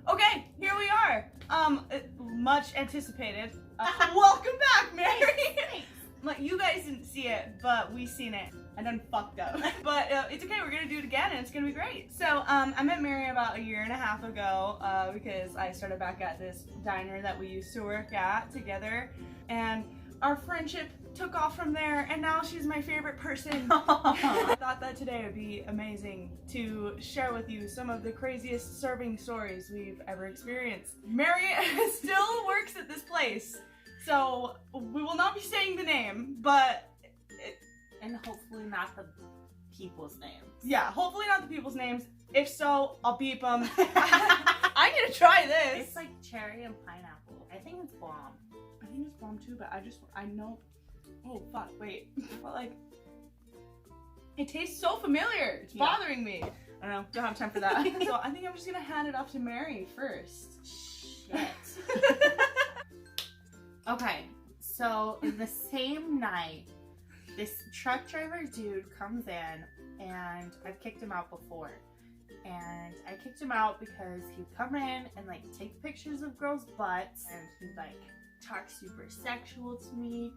Okay, here we are. Much anticipated. Welcome back, Mary. Like, you guys didn't see it, but we seen it and then fucked up. But it's okay, we're gonna do it again and it's gonna be great. So I met Mary about 1.5 years ago because I started back at this diner that we used to work at together, and our friendship took off from there, and now she's my favorite person. I thought that today would be amazing to share with you some of the craziest serving stories we've ever experienced. Mary still works at this place, so we will not be saying the name, but and hopefully not the people's names. Yeah, hopefully not the people's names. If so, I'll beep them. I'm gonna try this. It's like cherry and pineapple. I think it's bomb. I think it's bomb too, but I know. Oh fuck, wait. But like, it tastes so familiar. It's bothering me. I don't know, don't have time for that. So I think I'm just gonna hand it off to Mary first. Shit. Okay, so the same night, this truck driver dude comes in, and I've kicked him out before. And I kicked him out because he'd come in and like take pictures of girls' butts, and he'd like talk super sexual to me.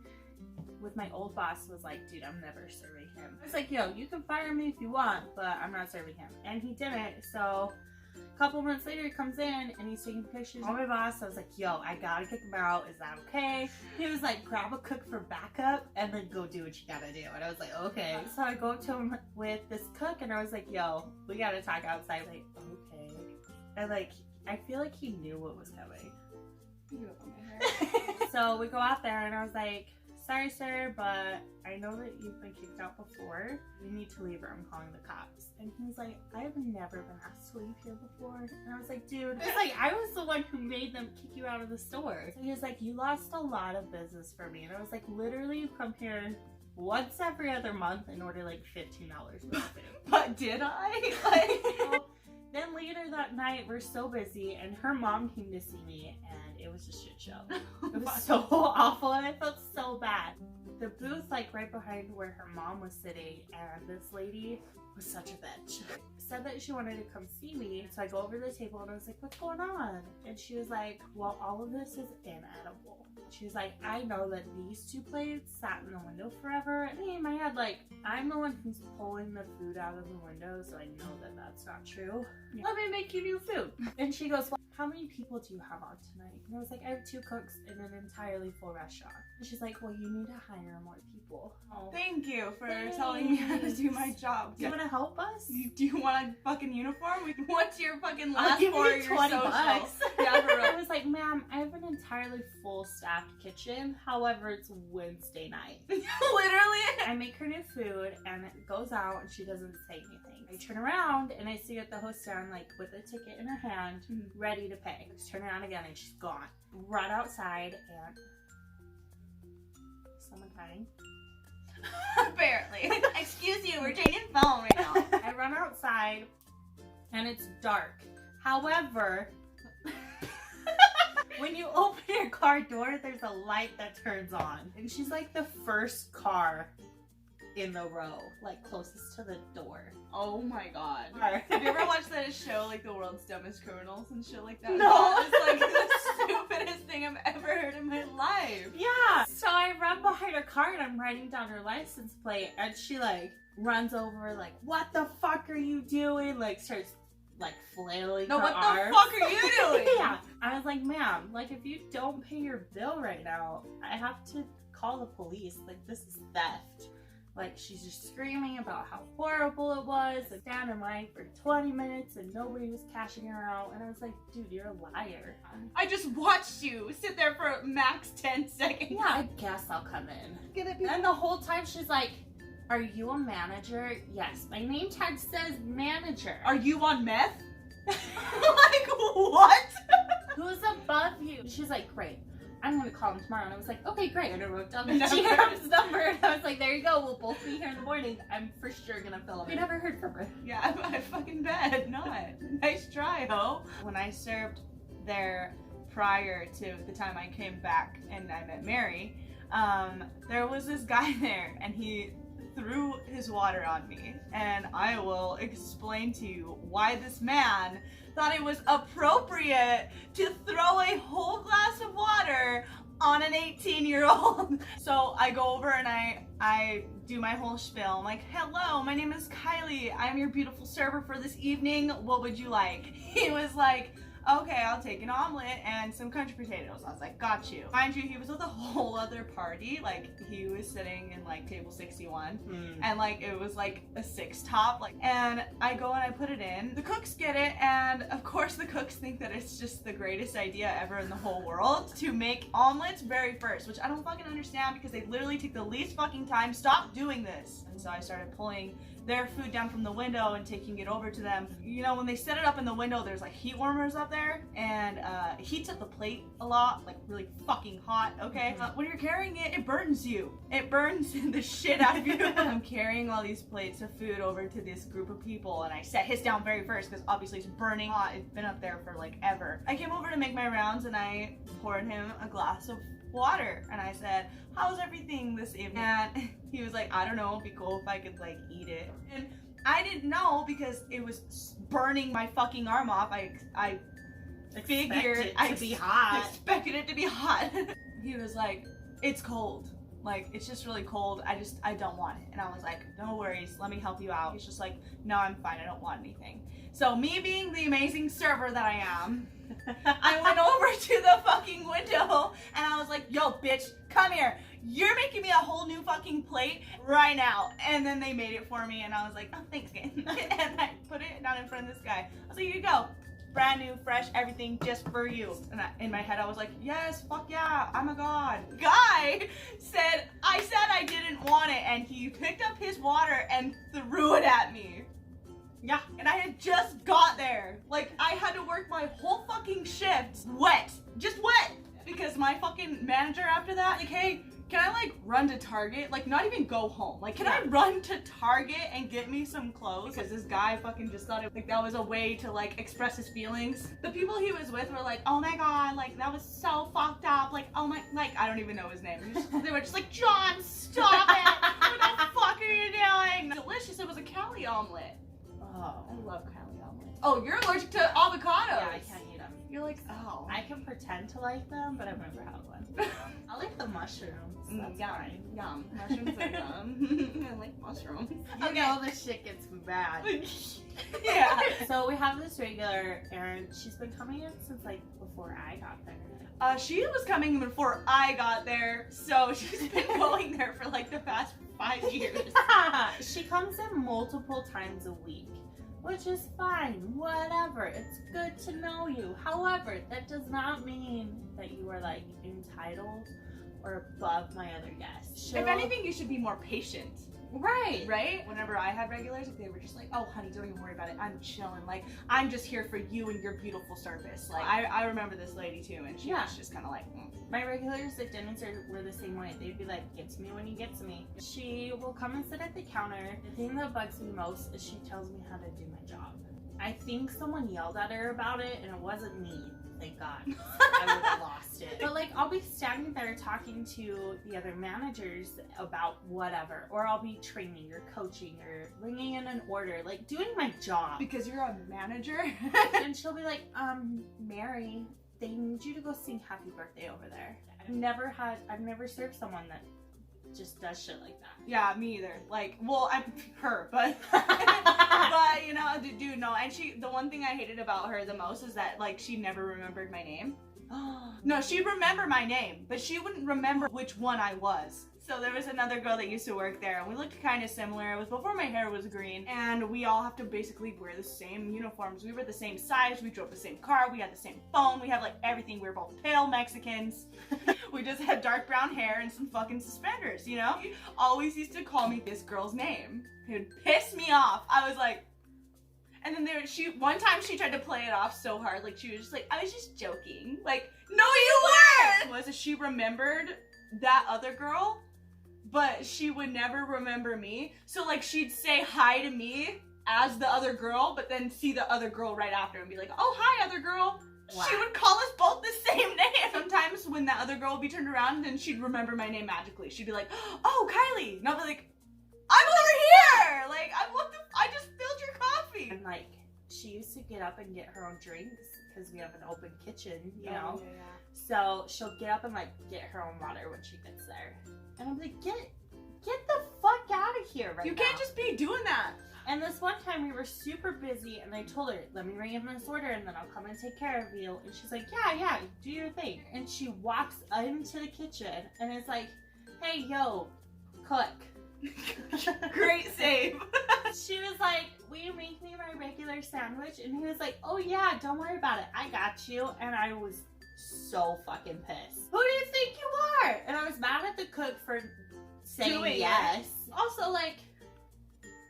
With my old boss was like, dude, I'm never serving him. I was like, yo, you can fire me if you want, but I'm not serving him. And he didn't, so a couple months later he comes in and he's taking pictures of my boss. I was like, yo, I gotta kick him out, is that okay? He was like, grab a cook for backup and then go do what you gotta do. And I was like, okay. So I go up to him with this cook and I was like, yo, we gotta talk outside. Like, okay. And like, I feel like he knew what was coming. So we go out there and I was like, sorry sir, but I know that you've been kicked out before. You need to leave or I'm calling the cops. And he was like, I've never been asked to leave here before. And I was like, dude, it's like I was the one who made them kick you out of the store. So he was like, you lost a lot of business for me. And I was like, literally you come here once every other month and order like $15 worth of food. But did I? Like, so, then later that night, we're so busy, and her mom came to see me, and it was a shit show. It was so awful, and I felt so bad. The booth, like right behind where her mom was sitting, and this lady was such a bitch. Said that she wanted to come see me, so I go over to the table, and I was like, what's going on? And she was like, well, all of this is inedible. She was like, I know that these two plates sat in the window forever. And in my head, like, I'm the one who's pulling the food out of the window, so I know that that's not true. Yeah. Let me make you new food. And she goes, well, how many people do you have on tonight? And I was like, I have 2 cooks in an entirely full restaurant. And she's like, well, you need to hire more people. Oh, thank you for telling me how to do my job. Do you want to help us? Do you want a fucking uniform? What's your fucking last I'll give for you your 20 social? bucks. Yeah, for real. I was like, ma'am, I have an entirely full staffed kitchen. However, it's Wednesday night. Literally. I make her new food and it goes out and she doesn't say anything. I turn around and I see at the host stand like with a ticket in her hand, ready to pay. I just turn around again and she's gone. Run outside and someone crying. Apparently. Excuse you, we're changing phone right now. I run outside and it's dark. However, when you open your car door, there's a light that turns on. And she's like the first car in the row, like closest to the door. Oh my god. Have you ever watched that show, like The World's Dumbest Criminals and shit like that? No. It's like the stupidest thing I've ever heard in my life. Yeah. So I run behind her car and I'm writing down her license plate and she like runs over like, what the fuck are you doing? Like starts like flailing her what arms. the fuck are you doing? Yeah. I was like, ma'am, like if you don't pay your bill right now, I have to call the police. Like this is theft. Like she's just screaming about how horrible it was. I stand in line for 20 minutes and nobody was cashing her out. And I was like, dude, you're a liar. I just watched you sit there for max 10 seconds. Yeah, I guess I'll come in. Get it? And the whole time she's like, are you a manager? Yes, my name tag says manager. Are you on meth? Like, what? Who's above you? She's like, great. I'm gonna call him tomorrow. And I was like, okay, great. And I wrote down the GM's number and I was like, there you go. We'll both be here in the morning. I'm for sure gonna film it. We never heard from her. Yeah, I fucking bet not. Nice try, ho. When I served there prior to the time I came back and I met Mary, there was this guy there and he threw his water on me. And I will explain to you why this man thought it was appropriate to throw a whole glass of water on an 18-year-old. So I go over and I do my whole spiel. I'm like, hello, my name is Kylie. I'm your beautiful server for this evening. What would you like? He was like, okay, I'll take an omelet and some country potatoes. I was like, got you. Mind you, he was with a whole other party. Like, he was sitting in like table 61 and like it was like a 6 top. Like, and I go and I put it in. The cooks get it, and of course the cooks think that it's just the greatest idea ever in the whole world to make omelets very first, which I don't fucking understand because they literally take the least fucking time. Stop doing this. And so I started pulling their food down from the window and taking it over to them. You know, when they set it up in the window, there's like heat warmers up there, and heats up the plate a lot, like really fucking hot, okay? When you're carrying it, it burns you. It burns the shit out of you. I'm carrying all these plates of food over to this group of people, and I set his down very first because obviously it's burning hot. It's been up there for like ever. I came over to make my rounds and I poured him a glass of water, and I said, how's everything this evening? And he was like, I don't know, it'd be cool if I could like eat it. And I didn't know because it was burning my fucking arm off. I figured I be hot. Expected it to be hot. He was like, it's cold. Like, it's just really cold. I don't want it. And I was like, no worries, let me help you out. He's just like, no, I'm fine, I don't want anything. So me being the amazing server that I am, I went over to the fucking window and I was like, yo, bitch, come here. You're making me a whole new fucking plate right now. And then they made it for me and I was like, oh, thanks, kid. And I put it down in front of this guy. I was like, here you go. Brand new, fresh, everything just for you. And in my head, I was like, yes, fuck yeah, I'm a god. Guy said, I said I didn't want it. And he picked up his water and threw it at me. Yeah, and I had just got there. Like, I had to work my whole fucking shift wet. Just wet. Because my fucking manager after that, like, hey, can I like run to Target? Like, not even go home. Like, can I run to Target and get me some clothes? Because this guy fucking just thought it, like, that was a way to like express his feelings. The people he was with were like, oh my god, like, that was so fucked up. Like, oh my, like, I don't even know his name. They were just like, John, stop it. What the fuck are you doing? Delicious. It was a Kylie omelet. Oh, I love Kylie omelets. Oh, you're allergic to avocados. Yeah, I can't eat them. You're like, oh. I can pretend to like them, but I've never had one. I like the mushrooms. That's fine. Yum. Mushrooms are yum. I like mushrooms. You know this shit gets bad. Yeah. So we have this regular, and she's been coming in since like before I got there. She was coming before I got there, so she's been going there for like the past 5 years. She comes in multiple times a week, which is fine, whatever. It's good to know you. However, that does not mean that you are like entitled or above my other guests. If anything, you should be more patient. Right. Right? Whenever I had regulars, they were just like, oh, honey, don't even worry about it. I'm chilling. Like, I'm just here for you and your beautiful service. Like, I remember this lady too, and she was just kind of like, My regulars at dinners were the same way. They'd be like, get to me when you get to me. She will come and sit at the counter. The thing that bugs me most is she tells me how to do my job. I think someone yelled at her about it, and it wasn't me. Thank God. I would have lost it. But like, I'll be standing there talking to the other managers about whatever, or I'll be training or coaching or bringing in an order, like doing my job. Because you're a manager? And she'll be like, Mary, they need you to go sing happy birthday over there. I've never served someone that just does shit like that. Yeah, me either. Like, well, I'm her, but but you know, dude, no. And the one thing I hated about her the most is that like she never remembered my name. No, she'd remember my name, but she wouldn't remember which one I was. So there was another girl that used to work there, and we looked kind of similar. It was before my hair was green, and we all have to basically wear the same uniforms. We were the same size, we drove the same car, we had the same phone, we had like everything. We were both pale Mexicans. We just had dark brown hair and some fucking suspenders, you know? He always used to call me this girl's name. It would piss me off. I was like, and then one time she tried to play it off so hard, like she was just like, I was just joking. Like, no you weren't! Was she remembered that other girl, but she would never remember me. So like she'd say hi to me as the other girl, but then see the other girl right after and be like, oh, hi, other girl. Wow. She would call us both the same name. Sometimes when that other girl would be turned around, then she'd remember my name magically. She'd be like, oh, Kylie. And I'll be like, I'm like, she used to get up and get her own drinks because we have an open kitchen, you know? Yeah. So she'll get up and like get her own water when she gets there. And I'm like, get the fuck out of here right now. You can't just be doing that. And this one time we were super busy and I told her, let me ring in this order and then I'll come and take care of you. And she's like, yeah, do your thing. And she walks into the kitchen and is like, hey, yo, cook. Great save. She was like, will you make me my regular sandwich? And he was like, oh yeah, don't worry about it. I got you. And I was so fucking pissed. Who do you think you are? And I was mad at the cook for saying Doing yes. Also, like,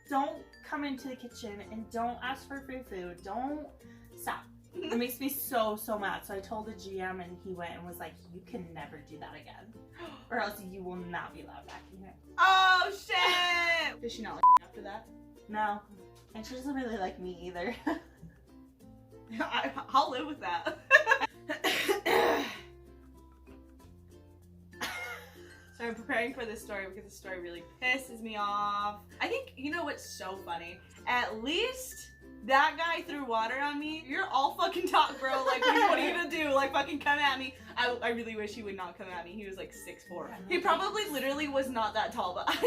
don't come into the kitchen and don't ask for free food. Don't stop. It makes me so mad. So I told the GM and he went and was like, you can never do that again. Or else you will not be allowed back in here. Oh shit! Did she not like after that? No. And she doesn't really like me either. I'll live with that. So I'm preparing for this story because this story really pisses me off. I think, you know what's so funny? At least that guy threw water on me. You're all fucking talk, bro. Like, what are you gonna do? Like, fucking come at me. I really wish he would not come at me. He was like 6'4". He probably literally was not that tall, but but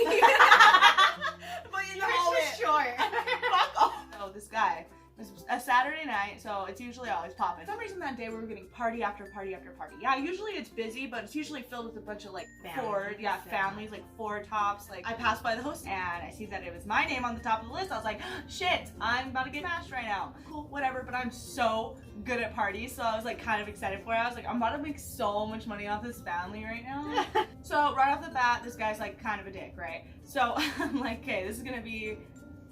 in the moment, short. fuck off. Oh, this guy. It was a Saturday night, so it's usually always popping. For some reason that day we were getting party after party after party. Yeah, usually it's busy, but it's usually filled with a bunch of like families, like 4 tops. Like I passed by the host and I see that it was my name on the top of the list. I was like, shit, I'm about to get mashed right now. Cool, whatever, but I'm so good at parties, so I was like kind of excited for it. I was like, I'm about to make so much money off this family right now. So right off the bat, this guy's like kind of a dick, right? So I'm like, okay, this is gonna be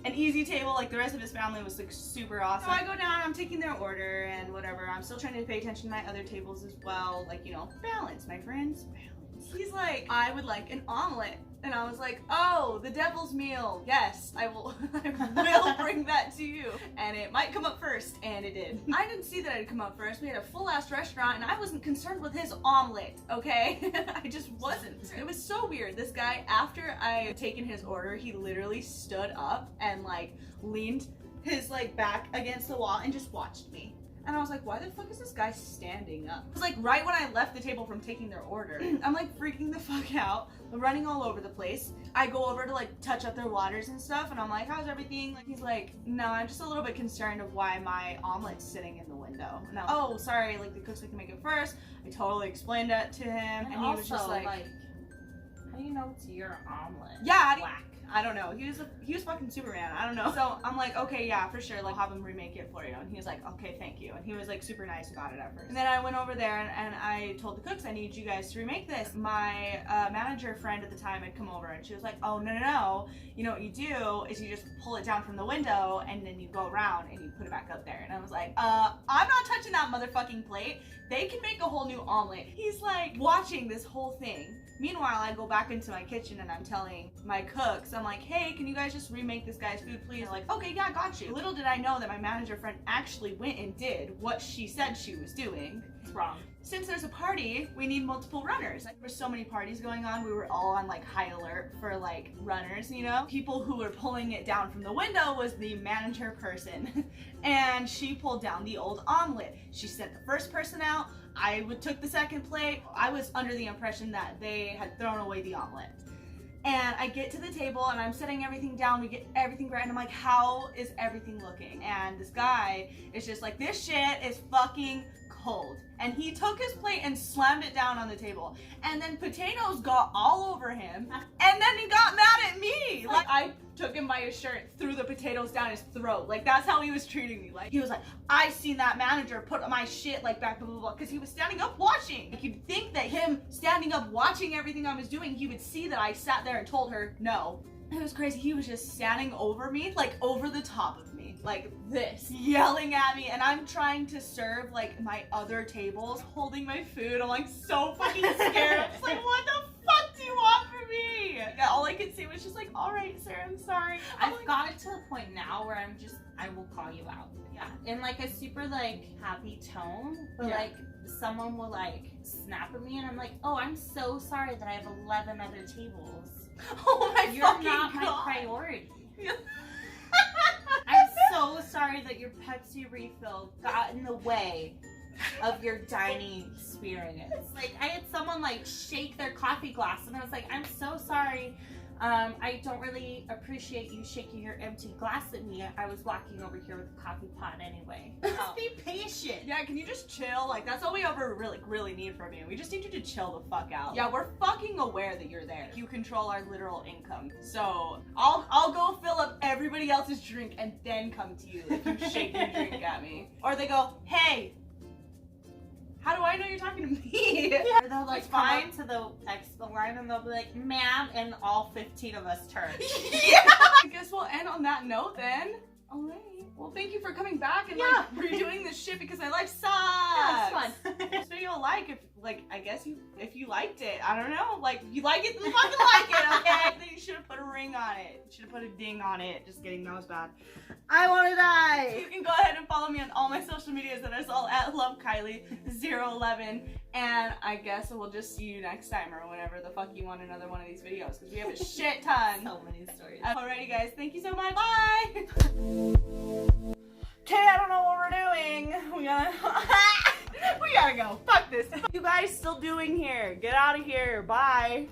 an easy table. Like the rest of his family was like super awesome. So I go down, I'm taking their order and whatever. I'm still trying to pay attention to my other tables as well. Like, you know, balance, my friends, balance. He's like, I would like an omelet. And I was like, oh, the devil's meal. Yes, I will bring that to you. And it might come up first, and it did. I didn't see that it'd come up first. We had a full-ass restaurant, and I wasn't concerned with his omelet, okay? I just wasn't. It was so weird. This guy, after I had taken his order, he literally stood up and like leaned his like back against the wall and just watched me. And I was like, why the fuck is this guy standing up? It was like right when I left the table from taking their order. I'm like freaking the fuck out, running all over the place. I go over to like touch up their waters and stuff and I'm like, how's everything? Like, he's like, no, I'm just a little bit concerned of why my omelet's sitting in the window. And I'm like, oh, sorry, like the cooks can make it first. I totally explained that to him and he was just like, how do you know it's your omelet? Yeah, Black. I don't know. He was fucking Superman. I don't know. So I'm like, okay, yeah, for sure. Like, have him remake it for you. And he was like, okay, thank you. And he was like super nice about it at first. And then I went over there and I told the cooks, I need you guys to remake this. My manager friend at the time had come over and she was like, oh, no. You know what you do is you just pull it down from the window and then you go around and you put it back up there. And I was like, I'm not touching that motherfucking plate. They can make a whole new omelet. He's like watching this whole thing. Meanwhile, I go back into my kitchen and I'm telling my cooks, I'm like, hey, can you guys just remake this guy's food, please? They're like, okay, yeah, got you. Little did I know that my manager friend actually went and did what she said she was doing. It's wrong. Since there's a party, we need multiple runners. Like, there were so many parties going on, we were all on like high alert for like runners, you know? People who were pulling it down from the window was the manager person. And she pulled down the old omelet. She sent the first person out. I took the second plate. I was under the impression that they had thrown away the omelet. And I get to the table and I'm setting everything down. We get everything right. And I'm like, how is everything looking? And this guy is just like, this shit is fucking cold. And he took his plate and slammed it down on the table. And then potatoes got all over him. And then he got mad at me. Like, I took him by his shirt, threw the potatoes down his throat. Like, that's how he was treating me. Like, he was like, I seen that manager put my shit like back, blah, blah, blah. Because he was standing up watching. Like, you'd think that him standing up watching everything I was doing, he would see that I sat there and told her no. It was crazy. He was just standing over me, like over the top of me, like this, yelling at me. And I'm trying to serve like my other tables, holding my food. I'm like so fucking scared. I'm just like, what the fuck do you want from me? Yeah, all I could say was just like, all right, sir, I'm sorry. I've got it to the point now where I will call you out. Yeah. In like a super like happy tone, but yeah. Like someone will like snap at me and I'm like, oh, I'm so sorry that I have 11 other tables. Oh my You're fucking not God. my priority. Yeah. I'm so sorry sorry that your Pepsi refill got in the way of your dining experience. Like, I had someone like shake their coffee glass, and I was like, I'm so sorry. I don't really appreciate you shaking your empty glass at me. I was walking over here with a coffee pot anyway. Just be patient. Yeah, can you just chill? Like, that's all we ever really need from you. We just need you to chill the fuck out. Yeah, we're fucking aware that you're there. You control our literal income. So I'll go fill up everybody else's drink and then come to you if you shake your drink at me. Or they go, hey, how do I know you're talking to me? Yeah. Or they'll like It's come fine. up to the expo line and they'll be like, ma'am, and all 15 of us turn. Yeah! I guess we'll end on that note then. Alright. Well, thank you for coming back and like redoing this shit because my life sucks. Yeah, it's fun. This video I guess if you liked it, I don't know, like you like it, then fucking like it, okay? Then you should have put a ring on it. Should have put a ding on it. Just kidding, that was bad. I want to die. You can go ahead and follow me on all my social medias that is all at LoveKylie011. And I guess we'll just see you next time or whenever the fuck you want another one of these videos because we have a shit ton. So many stories. Alrighty guys, thank you so much. Bye! Okay, I don't know what we're doing. We gotta go. Fuck this. You guys still doing here? Get out of here. Bye.